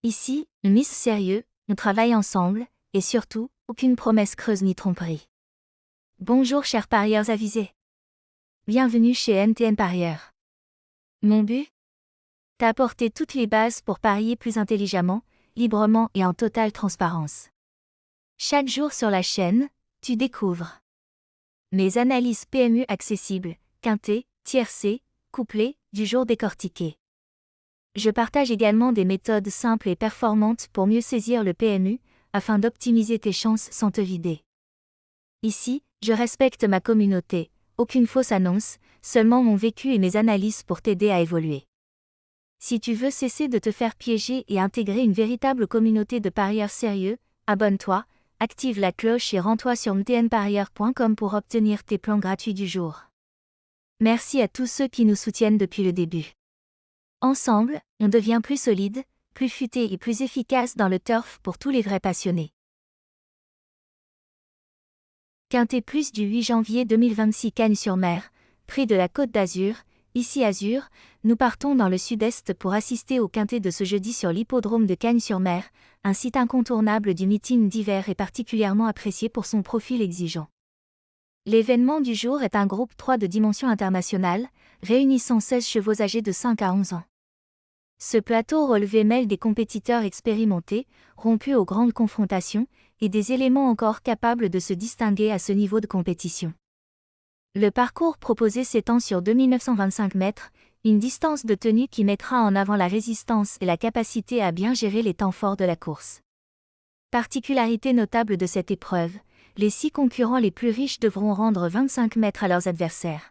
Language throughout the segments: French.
Ici, on mise sérieux, on travaille ensemble, et surtout, aucune promesse creuse ni tromperie. Bonjour chers parieurs avisés. Bienvenue chez NTN Parieurs. Mon but? T'apporter toutes les bases pour parier plus intelligemment, librement et en totale transparence. Chaque jour sur la chaîne, tu découvres mes analyses PMU accessibles, quinté, tiercé, couplé, du jour décortiqué. Je partage également des méthodes simples et performantes pour mieux saisir le PMU, afin d'optimiser tes chances sans te vider. Ici, je respecte ma communauté, aucune fausse annonce, seulement mon vécu et mes analyses pour t'aider à évoluer. Si tu veux cesser de te faire piéger et intégrer une véritable communauté de parieurs sérieux, abonne-toi, active la cloche et rends-toi sur ntnparieur.com pour obtenir tes plans gratuits du jour. Merci à tous ceux qui nous soutiennent depuis le début. Ensemble, on devient plus solide, plus futé et plus efficace dans le turf pour tous les vrais passionnés. Quintet Plus du 8 janvier 2026 Cagnes-sur-Mer, prix de la Côte d'Azur, ici Azur, nous partons dans le sud-est pour assister au quintet de ce jeudi sur l'hippodrome de Cagnes-sur-Mer, un site incontournable du meeting d'hiver et particulièrement apprécié pour son profil exigeant. L'événement du jour est un groupe 3 de dimension internationale, réunissant 16 chevaux âgés de 5 à 11 ans. Ce plateau relevé mêle des compétiteurs expérimentés, rompus aux grandes confrontations, et des éléments encore capables de se distinguer à ce niveau de compétition. Le parcours proposé s'étend sur 2925 mètres, une distance de tenue qui mettra en avant la résistance et la capacité à bien gérer les temps forts de la course. Particularité notable de cette épreuve, les 6 concurrents les plus riches devront rendre 25 mètres à leurs adversaires.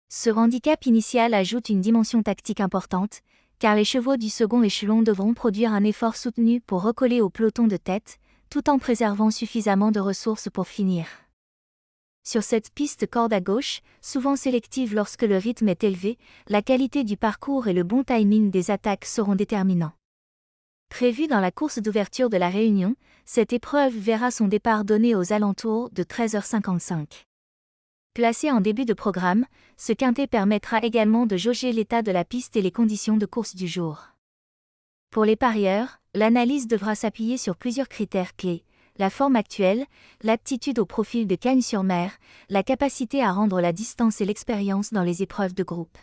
Ce handicap initial ajoute une dimension tactique importante, car les chevaux du second échelon devront produire un effort soutenu pour recoller au peloton de tête, tout en préservant suffisamment de ressources pour finir. Sur cette piste corde à gauche, souvent sélective lorsque le rythme est élevé, la qualité du parcours et le bon timing des attaques seront déterminants. Prévue dans la course d'ouverture de la Réunion, cette épreuve verra son départ donné aux alentours de 13h55. Placé en début de programme, ce quintet permettra également de jauger l'état de la piste et les conditions de course du jour. Pour les parieurs, l'analyse devra s'appuyer sur plusieurs critères clés: la forme actuelle, l'aptitude au profil de Cagnes-sur-Mer, la capacité à rendre la distance et l'expérience dans les épreuves de groupe.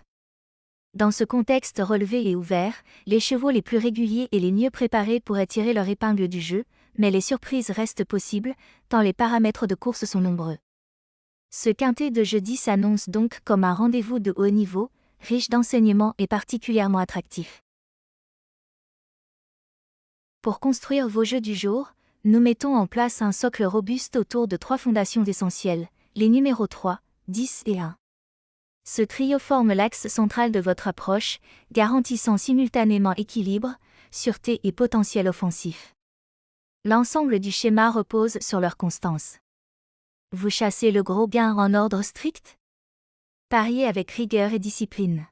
Dans ce contexte relevé et ouvert, les chevaux les plus réguliers et les mieux préparés pourraient tirer leur épingle du jeu, mais les surprises restent possibles, tant les paramètres de course sont nombreux. Ce quintet de jeudi s'annonce donc comme un rendez-vous de haut niveau, riche d'enseignements et particulièrement attractif. Pour construire vos jeux du jour, nous mettons en place un socle robuste autour de 3 fondations essentielles, les numéros 3, 10 et 1. Ce trio forme l'axe central de votre approche, garantissant simultanément équilibre, sûreté et potentiel offensif. L'ensemble du schéma repose sur leur constance. Vous chassez le gros gain en ordre strict? Pariez avec rigueur et discipline.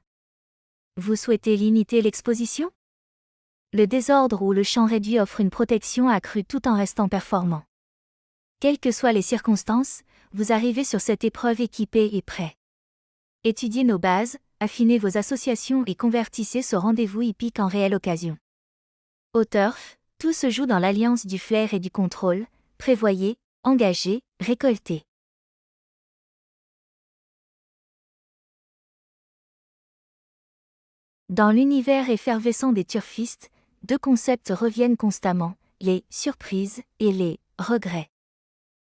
Vous souhaitez limiter l'exposition? Le désordre ou le champ réduit offre une protection accrue tout en restant performant. Quelles que soient les circonstances, vous arrivez sur cette épreuve équipé et prêt. Étudiez nos bases, affinez vos associations et convertissez ce rendez-vous hippique en réelle occasion. Au turf, tout se joue dans l'alliance du flair et du contrôle, prévoyez, engagez, récoltez. Dans l'univers effervescent des turfistes, 2 concepts reviennent constamment, les surprises et les regrets.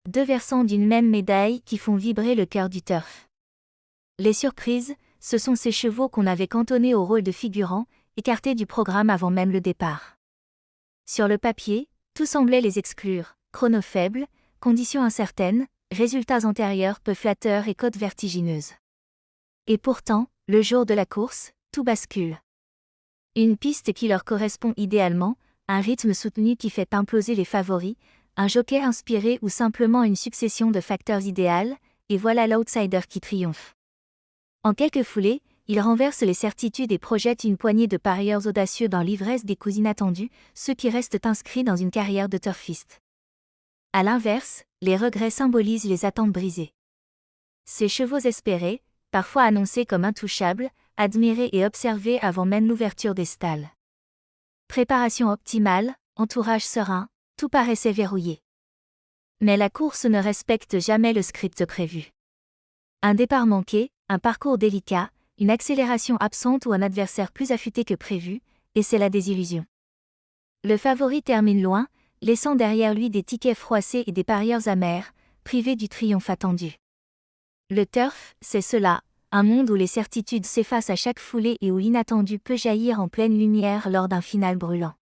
2 versants d'une même médaille qui font vibrer le cœur du turf. Les surprises, ce sont ces chevaux qu'on avait cantonnés au rôle de figurants, écartés du programme avant même le départ. Sur le papier, tout semblait les exclure: chrono faible, conditions incertaines, résultats antérieurs peu flatteurs et cotes vertigineuses. Et pourtant, le jour de la course, tout bascule. Une piste qui leur correspond idéalement, un rythme soutenu qui fait imploser les favoris, un jockey inspiré ou simplement une succession de facteurs idéaux, et voilà l'outsider qui triomphe. En quelques foulées, il renverse les certitudes et projette une poignée de parieurs audacieux dans l'ivresse des coups inattendus, ceux qui restent inscrits dans une carrière de turfiste. À l'inverse, les regrets symbolisent les attentes brisées. Ces chevaux espérés, parfois annoncés comme intouchables, admirés et observés avant même l'ouverture des stalles. Préparation optimale, entourage serein, tout paraissait verrouillé. Mais la course ne respecte jamais le script prévu. Un départ manqué, un parcours délicat, une accélération absente ou un adversaire plus affûté que prévu, et c'est la désillusion. Le favori termine loin, laissant derrière lui des tickets froissés et des parieurs amers, privés du triomphe attendu. Le turf, c'est cela, un monde où les certitudes s'effacent à chaque foulée et où l'inattendu peut jaillir en pleine lumière lors d'un final brûlant.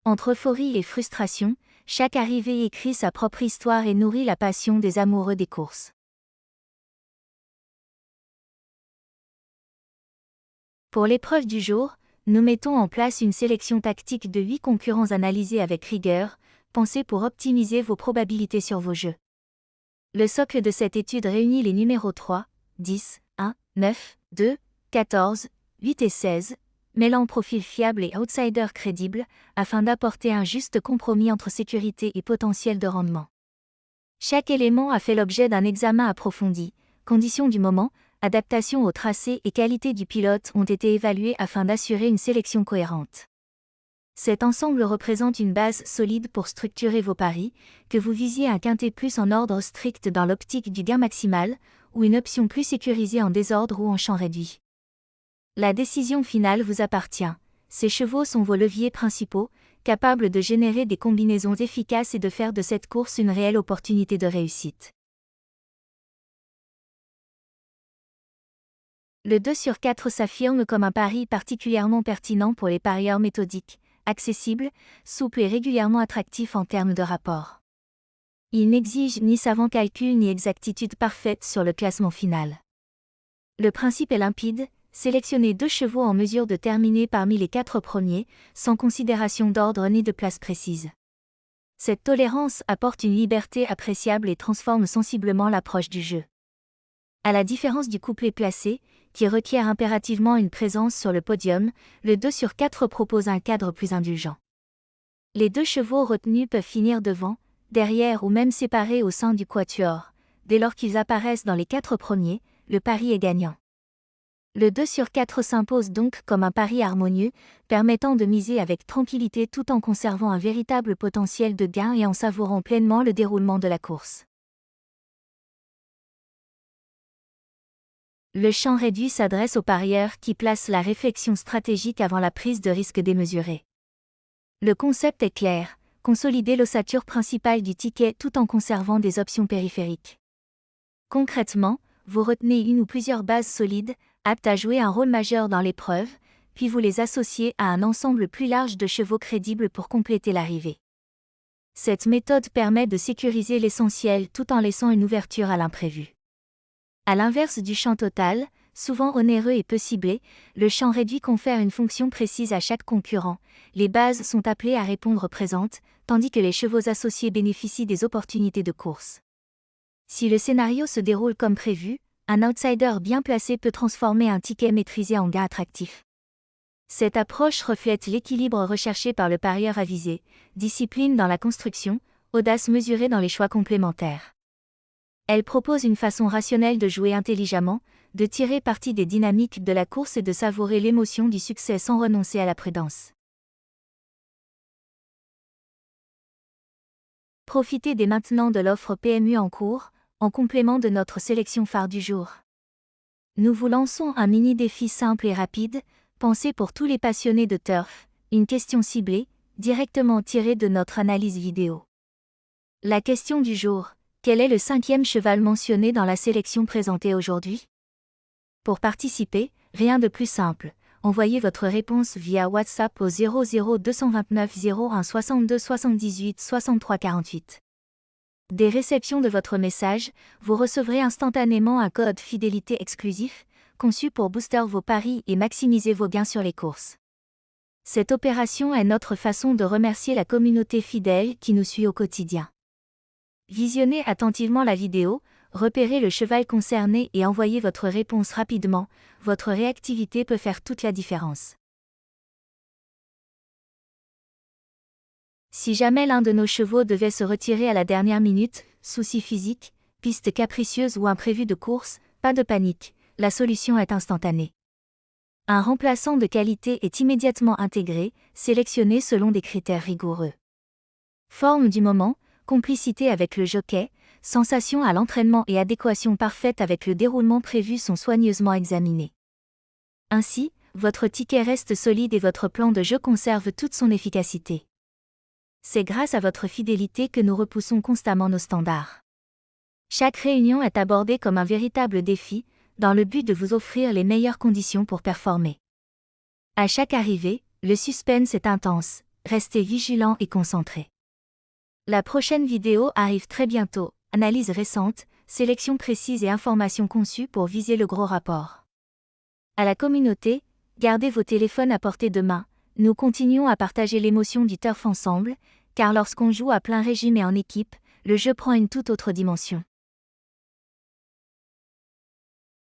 Entre euphorie et frustration, chaque arrivée écrit sa propre histoire et nourrit la passion des amoureux des courses. Pour l'épreuve du jour, nous mettons en place une sélection tactique de 8 concurrents analysés avec rigueur, pensés pour optimiser vos probabilités sur vos jeux. Le socle de cette étude réunit les numéros 3, 10, 1, 9, 2, 14, 8 et 16, mêlant profil fiable et outsider crédible, afin d'apporter un juste compromis entre sécurité et potentiel de rendement. Chaque élément a fait l'objet d'un examen approfondi, conditions du moment, adaptation au tracé et qualité du pilote ont été évalués afin d'assurer une sélection cohérente. Cet ensemble représente une base solide pour structurer vos paris, que vous visiez un quintet plus en ordre strict dans l'optique du gain maximal, ou une option plus sécurisée en désordre ou en champ réduit. La décision finale vous appartient. Ces chevaux sont vos leviers principaux, capables de générer des combinaisons efficaces et de faire de cette course une réelle opportunité de réussite. Le 2 sur 4 s'affirme comme un pari particulièrement pertinent pour les parieurs méthodiques, accessible, souple et régulièrement attractif en termes de rapport. Il n'exige ni savant calcul ni exactitude parfaite sur le classement final. Le principe est limpide, sélectionnez 2 chevaux en mesure de terminer parmi les 4 premiers, sans considération d'ordre ni de place précise. Cette tolérance apporte une liberté appréciable et transforme sensiblement l'approche du jeu. À la différence du couplet placé, qui requiert impérativement une présence sur le podium, le 2 sur 4 propose un cadre plus indulgent. Les 2 chevaux retenus peuvent finir devant, derrière ou même séparés au sein du quatuor. Dès lors qu'ils apparaissent dans les 4 premiers, le pari est gagnant. Le 2 sur 4 s'impose donc comme un pari harmonieux, permettant de miser avec tranquillité tout en conservant un véritable potentiel de gain et en savourant pleinement le déroulement de la course. Le champ réduit s'adresse aux parieurs qui placent la réflexion stratégique avant la prise de risque démesurée. Le concept est clair, consolider l'ossature principale du ticket tout en conservant des options périphériques. Concrètement, vous retenez une ou plusieurs bases solides, aptes à jouer un rôle majeur dans l'épreuve, puis vous les associez à un ensemble plus large de chevaux crédibles pour compléter l'arrivée. Cette méthode permet de sécuriser l'essentiel tout en laissant une ouverture à l'imprévu. À l'inverse du champ total, souvent onéreux et peu ciblé, le champ réduit confère une fonction précise à chaque concurrent. Les bases sont appelées à répondre présentes, tandis que les chevaux associés bénéficient des opportunités de course. Si le scénario se déroule comme prévu, un outsider bien placé peut transformer un ticket maîtrisé en gain attractif. Cette approche reflète l'équilibre recherché par le parieur avisé, discipline dans la construction, audace mesurée dans les choix complémentaires. Elle propose une façon rationnelle de jouer intelligemment, de tirer parti des dynamiques de la course et de savourer l'émotion du succès sans renoncer à la prudence. Profitez dès maintenant de l'offre PMU en cours, en complément de notre sélection phare du jour. Nous vous lançons un mini-défi simple et rapide, pensé pour tous les passionnés de turf, une question ciblée, directement tirée de notre analyse vidéo. La question du jour: quel est le 5e cheval mentionné dans la sélection présentée aujourd'hui? Pour participer, rien de plus simple. Envoyez votre réponse via WhatsApp au 00 229 01 62 78 63 48. Dès réception de votre message, vous recevrez instantanément un code fidélité exclusif, conçu pour booster vos paris et maximiser vos gains sur les courses. Cette opération est notre façon de remercier la communauté fidèle qui nous suit au quotidien. Visionnez attentivement la vidéo, repérez le cheval concerné et envoyez votre réponse rapidement, votre réactivité peut faire toute la différence. Si jamais l'un de nos chevaux devait se retirer à la dernière minute, soucis physiques, piste capricieuse ou imprévu de course, pas de panique, la solution est instantanée. Un remplaçant de qualité est immédiatement intégré, sélectionné selon des critères rigoureux. Forme du moment, complicité avec le jockey, sensation à l'entraînement et adéquation parfaite avec le déroulement prévu sont soigneusement examinés. Ainsi, votre ticket reste solide et votre plan de jeu conserve toute son efficacité. C'est grâce à votre fidélité que nous repoussons constamment nos standards. Chaque réunion est abordée comme un véritable défi, dans le but de vous offrir les meilleures conditions pour performer. À chaque arrivée, le suspense est intense, restez vigilants et concentrés. La prochaine vidéo arrive très bientôt, analyse récente, sélection précise et informations conçues pour viser le gros rapport. À la communauté, gardez vos téléphones à portée de main, nous continuons à partager l'émotion du turf ensemble, car lorsqu'on joue à plein régime et en équipe, le jeu prend une toute autre dimension.